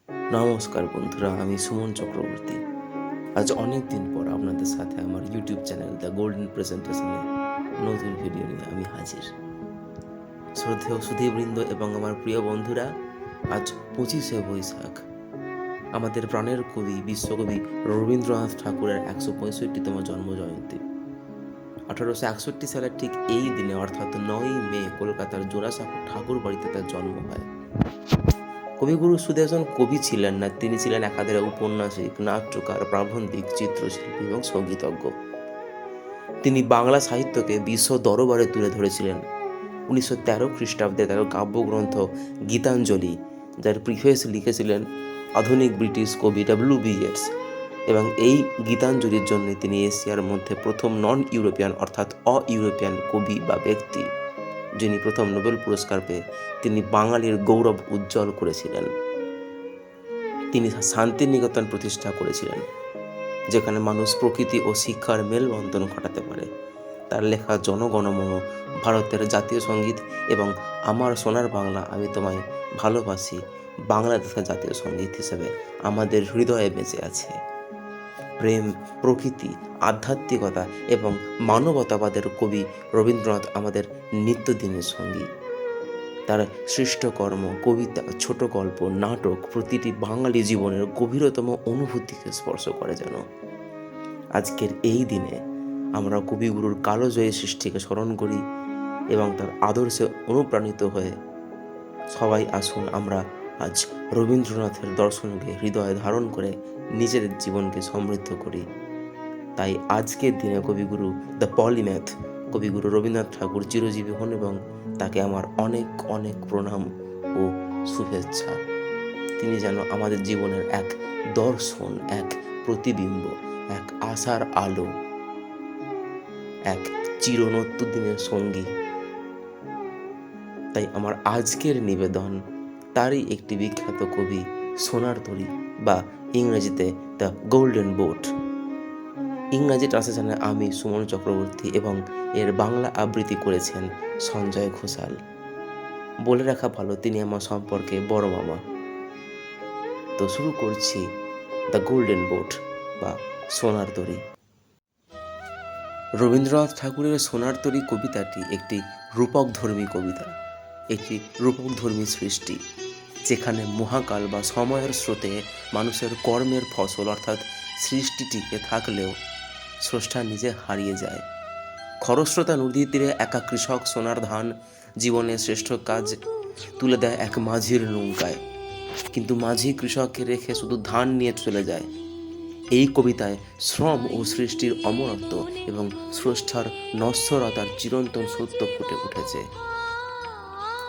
নমস্কার বন্ধুরা, আমি সুমন চক্রবর্তী। আজ অনেক দিন পর আপনাদের সাথে আমার ইউটিউব চ্যানেল দ্য গোল্ডেন প্রেজেন্টেশনে নতুন ভিডিও নিয়ে আমি হাজির। শ্রদ্ধেয় সুধীবৃন্দ এবং আমার প্রিয় বন্ধুরা, আজ 25শে বৈশাখ, আমাদের প্রাণের কবি বিশ্বকবি রবীন্দ্রনাথ ঠাকুরের 165তম জন্মজয়ন্তী। 1861 সালের ঠিক এই দিনে অর্থাৎ 9ই মে কলকাতার জোড়াসাঁকো ঠাকুর বাড়িতে তার জন্ম হয়। কবিগুরু শুধু একজন কবি ছিলেন না, তিনি ছিলেন একাধারে উপন্যাসিক, নাট্যকার, প্রাবন্ধিক, চিত্রশিল্পী এবং সঙ্গীতজ্ঞ। তিনি বাংলা সাহিত্যকে বিশ্ব দরবারে তুলে ধরেছিলেন। 1913 খ্রিস্টাব্দে তার কাব্যগ্রন্থ গীতাঞ্জলি, যার প্রিফেস লিখেছিলেন আধুনিক ব্রিটিশ কবি ডব্লিউ.বি. ইয়েটস, এবং এই গীতাঞ্জলির জন্য তিনি এশিয়ার মধ্যে প্রথম নন ইউরোপিয়ান অর্থাৎ ইউরোপিয়ান কবি বা ব্যক্তি যিনি প্রথম নোবেল পুরস্কার পেয়ে তিনি বাঙালির গৌরব উজ্জ্বল করেছিলেন। তিনি শান্তিনিকেতন প্রতিষ্ঠা করেছিলেন, যেখানে মানুষ প্রকৃতি ও শিক্ষার মেলবন্ধন ঘটাতে পারে। তার লেখা জনগণমন, ভারতের জাতীয় সঙ্গীত এবং আমার সোনার বাংলা আমি তোমায় ভালোবাসি বাংলাদেশের জাতীয় সঙ্গীত হিসেবে আমাদের হৃদয়ে বেঁচে আছে। প্রেম, প্রকৃতি, আধ্যাত্মিকতা এবং মানবতাবাদের কবি রবীন্দ্রনাথ আমাদের নিত্যদিনের সঙ্গী। তার সৃষ্টকর্ম, কবিতা, ছোট গল্প, নাটক প্রতিটি বাঙালি জীবনের গভীরতম অনুভূতিকে স্পর্শ করে যেন। আজকের এই দিনে আমরা কবিগুরুর কালজয়ী সৃষ্টিকে স্মরণ করি এবং তার আদর্শে অনুপ্রাণিত হয়ে সবাই আসুন আমরা আজ রবীন্দ্রনাথের দর্শনকে হৃদয়ে ধারণ করে নিজের জীবনকে সমৃদ্ধ করি। তাই আজকের দিনে কবিগুরু দ্য পলিম্যাথ কবিগুরু রবীন্দ্রনাথ ঠাকুর চিরজীবী হন এবং তাকে আমার অনেক অনেক প্রণাম ও শুভেচ্ছা। তিনি যেন আমাদের জীবনের এক দর্শন, এক প্রতিবিম্ব, এক আশার আলো, এক চিরনতুন দিনের সঙ্গী। তাই আমার আজকের নিবেদন তারই একটি বিখ্যাত কবি সোনার তরী বা ইংরেজিতে দ্য গোল্ডেন বোট। ইংরাজি ট্রান্সলেশনে আমি সুমন চক্রবর্তী এবং এর বাংলা আবৃত্তি করেছেন সঞ্জয় ঘোষাল। বলে রাখা ভালো, তিনি আমার সম্পর্কে বড় মামা। তো শুরু করছি দ্য গোল্ডেন বোট বা সোনার তরী। রবীন্দ্রনাথ ঠাকুরের সোনার তরী কবিতাটি একটি রূপকধর্মী কবিতা, একটি রূপকধর্মী সৃষ্টি, যেখানে মহাকাল বা সময়ের স্রোতে মানুষের কর্মের ফসল অর্থাৎ সৃষ্টিটিকে থাকলেও স্রষ্টা নিজে হারিয়ে যায়। খরস্রোতা নদীর তীরে একা কৃষক সোনার ধান জীবনের শ্রেষ্ঠ কাজ তুলে দেয় এক মাঝির নৌকায়, কিন্তু মাঝি কৃষককে রেখে শুধু ধান নিয়ে চলে যায়। এই কবিতায় শ্রম ও সৃষ্টির অমরত্ব এবং স্রষ্টার নশ্বরতার চিরন্তন সত্য ফুটে উঠেছে।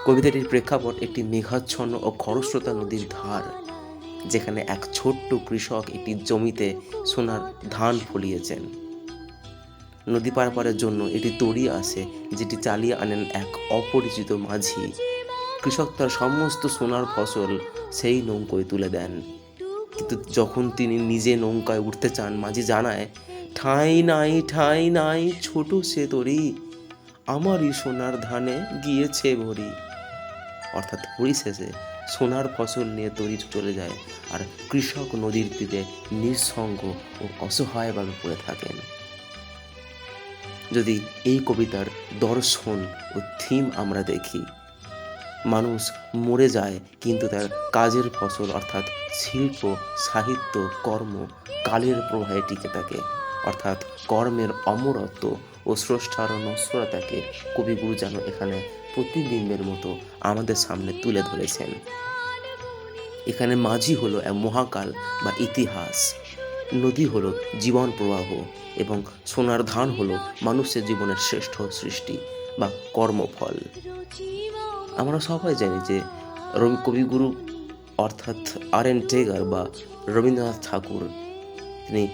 কবিতাটির প্রেক্ষাপট একটি মেঘাচ্ছন্ন ও খরস্রোতা নদীর ধার, যেখানে এক ছোট্ট কৃষক একটি জমিতে সোনার ধান ফলিয়েছেন। নদী পারাপারের জন্য এটি তরী আসে, যেটি চালিয়ে আনেন এক অপরিচিত মাঝি। কৃষক তার সমস্ত সোনার ফসল সেই নৌকোয় তুলে দেন, কিন্তু যখন তিনি নিজে নৌকায় উঠতে চান, মাঝি জানায়, ঠাঁই নাই, ঠাঁই নাই, ছোট সে তরী, আমারই সোনার ধানে গিয়েছে ভরি। অর্থাৎ পরিশেষে সোনার ফসল নিয়ে তরী চলে যায়, আর কৃষক নদীর তীরে নিঃসঙ্গ ও অসহায়ভাবে পড়ে থাকেন। যদি এই কবিতার দর্শন ও থিম আমরা দেখি, মানুষ মরে যায় কিন্তু তার কাজের ফসল অর্থাৎ শিল্প, সাহিত্য, কর্ম কালের প্রবাহে টিকে থাকে, অর্থাৎ কর্মের অমরত্ব ও স্রষ্টার নশ্বরতাকে কবিগুরু যেন এখানে প্রতিবিম্বের মতো আমাদের সামনে তুলে ধরেছেন। এখানে মাঝি হলো এক মহাকাল বা ইতিহাস, নদী হলো জীবন প্রবাহ এবং সোনার ধান হলো মানুষের জীবনের শ্রেষ্ঠ সৃষ্টি বা কর্মফল। আমরা সবাই জানি যে কবিগুরু অর্থাৎ আর.এন. টেগর বা রবীন্দ্রনাথ ঠাকুর, তিনি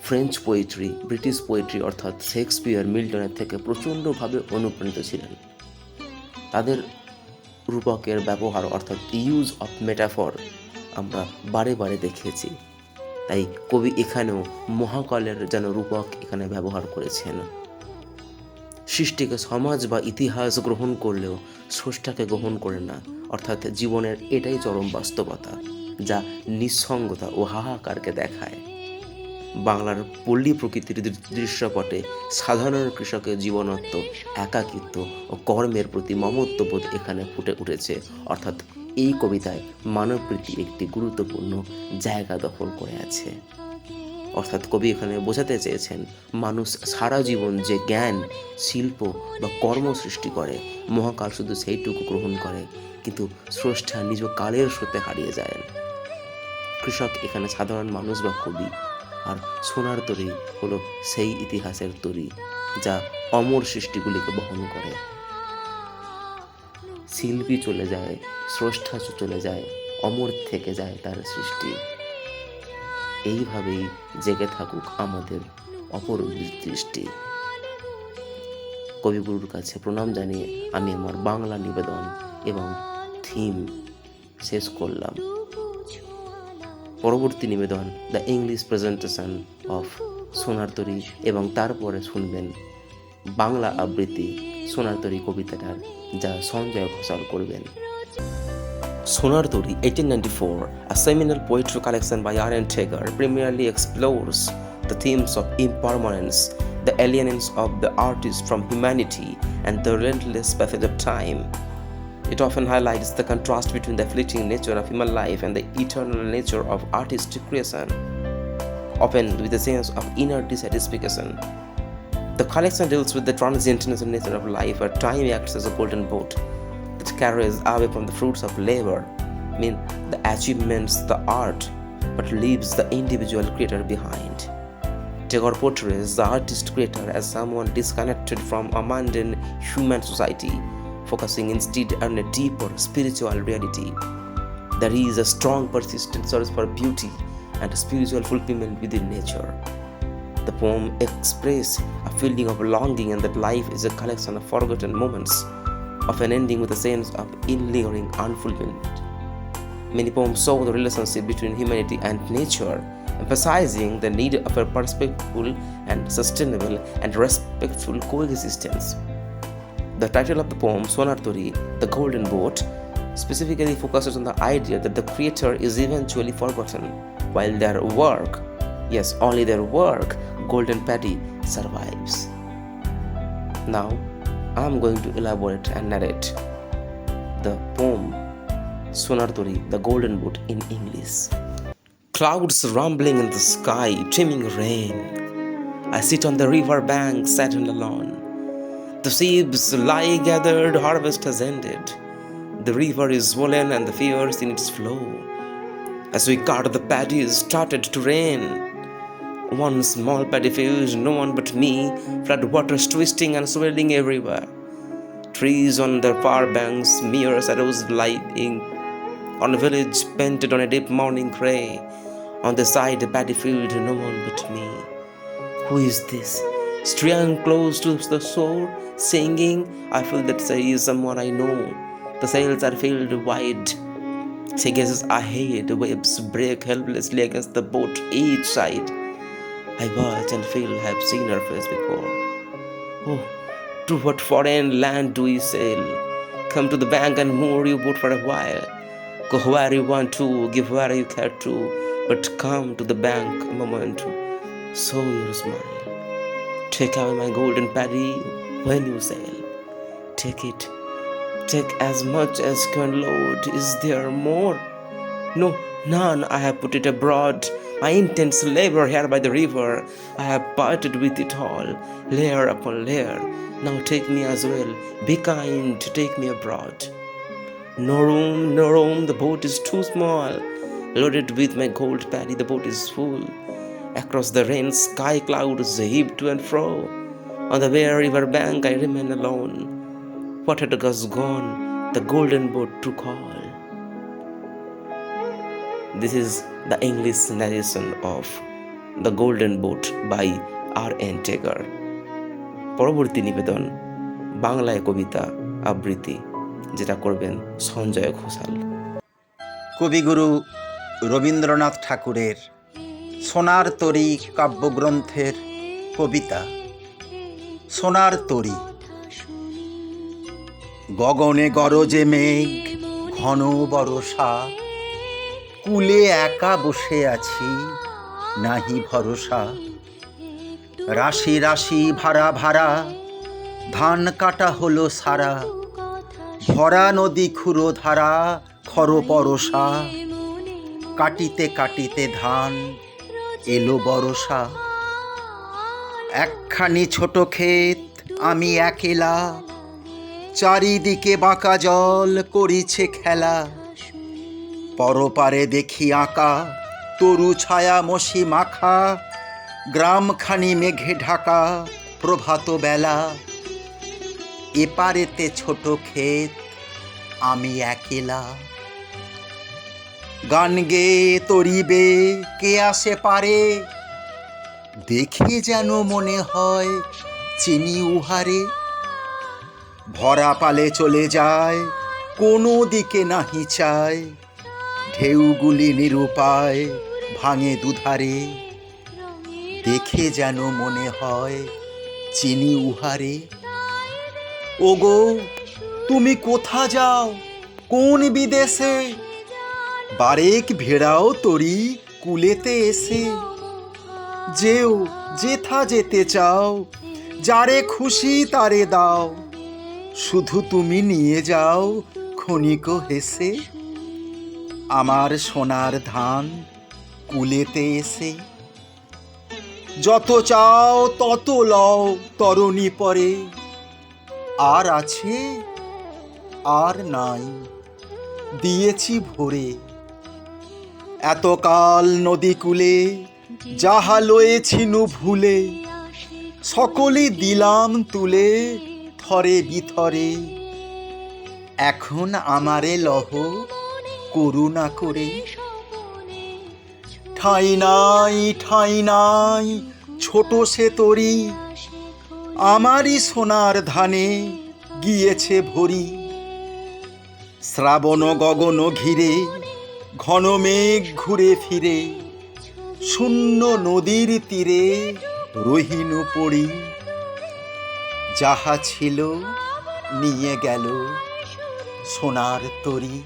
ফ্রেঞ্চ পোয়েট্রি, ব্রিটিশ পোয়েট্রি অর্থাৎ শেক্সপিয়ার, মিল্টনের থেকে প্রচণ্ডভাবে অনুপ্রাণিত ছিলেন। তাদের রূপকের ব্যবহার অর্থাৎ ইউজ অফ মেটাফর আমরা বারে বারে দেখেছি। তাই কবি এখানেও মহাকালের যেন রূপক এখানে ব্যবহার করেছেন। সৃষ্টিকে সমাজ বা ইতিহাস গ্রহণ করলেও স্রষ্টাকে গ্রহণ করে না, অর্থাৎ জীবনের এটাই চরম বাস্তবতা। যা নিঃসঙ্গতা ও হাহাকারকে দেখায়। বাংলার পল্লী প্রকৃতির দৃশ্যপটে সাধারণ কৃষকের জীবনত্ব, একাকিত্ব ও কর্মের প্রতি মমত্ববোধ এখানে ফুটে উঠেছে। অর্থাৎ এই কবিতায় মানবপ্রীতি একটি গুরুত্বপূর্ণ জায়গা দখল করে আছে। অর্থাৎ কবি এখানে বোঝাতে চেয়েছেন, মানুষ সারা জীবন যে জ্ঞান, শিল্প বা কর্ম সৃষ্টি করে, মহাকাল শুধু সেইটুকু গ্রহণ করে, কিন্তু স্রষ্টা নিজ কালের স্রোতে হারিয়ে যায়। কৃষক এখানে সাধারণ মানুষ বা কবি, আর সোনার তরী হলো সেই ইতিহাসের তরী যা অমর সৃষ্টিগুলিকে বহন করে। শিল্পী চলে যায়, স্রষ্টা চলে যায়, অমর থেকে যায় তার সৃষ্টি। এইভাবেই জেগে থাকুক আমাদের অপর দৃষ্টি। কবিগুরুর কাছে প্রণাম জানিয়ে আমি আমার বাংলা নিবেদন এবং থিম শেষ করলাম। পরবর্তী নিবেদন দ্য ইংলিশ প্রেজেন্টেশন অফ সোনার তরী, এবং তারপরে শুনবেন বাংলা আবৃত্তি সোনার তরী কবিতাটার, যা সঞ্জয় ঘোষাল করবেন। সোনার তরী 1894, a seminal poetry collection by R.N. Tagore, primarily explores the themes of impermanence, the alienance of the artist from humanity, and the relentless passage of time. It often highlights the contrast between the fleeting nature of human life and the eternal nature of artistic creation, often with a sense of inner dissatisfaction. The collection deals with the transientness and nature of life, where time acts as a golden boat that carries away from the fruits of labor, the achievements, the art, but leaves the individual creator behind. Tagore portrays the artist creator as someone disconnected from a mundane human society, focusing instead on a deeper spiritual reality. There is a strong, persistent search for beauty and spiritual fulfillment within nature. The poem expresses a feeling of longing, and that life is a collection of forgotten moments, often ending with a sense of lingering unfulfillment. Many poems show the relationship between humanity and nature, emphasizing the need of a purposeful and sustainable and respectful coexistence. The title of the poem, Sonar Turi, The Golden Boat, specifically focuses on the idea that the creator is eventually forgotten, while their work, yes, only their work, Golden Paddy, survives. Now, I am going to elaborate and narrate the poem Sonar Turi, The Golden Boat in English. Clouds rumbling in the sky, trimming rain. I sit on the river bank, sad and alone. The sheaves lie gathered, harvest has ended. The river is swollen and the fierce in its flow. As we cut the paddy, it started to rain. One small paddy field, no one but me, flood waters twisting and swirling everywhere. Trees on the far banks, mere shadows lying. On a village painted on a deep morning grey. On the side, a paddy field, no one but me. Who is this? Straying close to the shore, singing, I feel that there is someone I know. The sails are filled wide. She gazes ahead, waves break helplessly against the boat each side. I watch and feel I have seen her face before. Oh, to what foreign land do we sail? Come to the bank and moor your boat for a while. Go where you want to, give where you care to, but come to the bank a moment to show your smile. Take away my golden paddy when you sail. Take it, take as much as you can load. Is there more? No, none. I have put it abroad. My intense labor here by the river, I have parted with it all, layer upon layer. Now take me as well. Be kind to take me abroad. No room, the boat is too small. Loaded with my gold paddy, the boat is full. Across the rain, sky clouds heave to and fro. On the bare river bank, I remain alone. What had gone, the golden boat to call. This is the English narration of The Golden Boat by R.N. Tagore. পরবর্তী নিবেদন বাংলায় কবিতা আবৃত্তি, যেটা করবেন সঞ্জয় ঘোষাল। কবিগুরু রবীন্দ্রনাথ ঠাকুরের সোনার তরী কাব্যগ্রন্থের কবিতা সোনার তরী। গগনে গরজে মেঘ, ঘন বরষা, কুলে একা বসে আছি, নাহি ভরসা। রাশি রাশি ভাড়া ভাড়া, ধান কাটা হলো সারা। ভরা নদী খুঁড়ো ধারা, খর পরশা। কাটিতে কাটিতে ধান এলো বরষা। একখানি ছোট ক্ষেত, আমি একেলা। চারিদিকে বাঁকা জল করিছে খেলা। পরপারে দেখি আঁকা, তরু ছায়া মশি মাখা। গ্রামখানি মেঘে ঢাকা, প্রভাত বেলা। এপারেতে ছোট ক্ষেত, আমি একেলা। গান গেয়ে তরিবে কে আসে পারে, দেখে যেন মনে হয় চিনি উহারে। ভরা পালে চলে যায়, কোনো দিকে নাহি চায়। ঢেউগুলি নিরুপায় ভাঙে দুধারে, দেখে যেন মনে হয় চিনি উহারে। ওগো তুমি কোথা যাও, কোন বিদেশে? বারেক ভেড়াও তরি কুলেতে এসে। যেও যেথা যেতে চাও, যারে খুশি তারে দাও। শুধু তুমি নিয়ে যাও ক্ষণিক হেসে, আমার সোনার ধান কুলেতে এসে। যত চাও তত লও তরণী পরে, আর আছে আর নাই, দিয়েছি ভরে। এতকাল নদী কূলে যাহা লয়েছিনু ভুলে, সকলই দিলাম তুলে থরে বিথরে। এখন আমারে লহ করুণা করে। ঠাঁই নাই ঠাঁই নাই ছোট সে তরি, আমারই সোনার ধানে গিয়েছে ভরি। শ্রাবণ গগন ঘিরে ঘন মেঘ ঘুরে ফিরে, শূন্য নদীর তীরে রহিনু পড়ি। যাহা ছিল নিয়ে গেল সোনার তরি।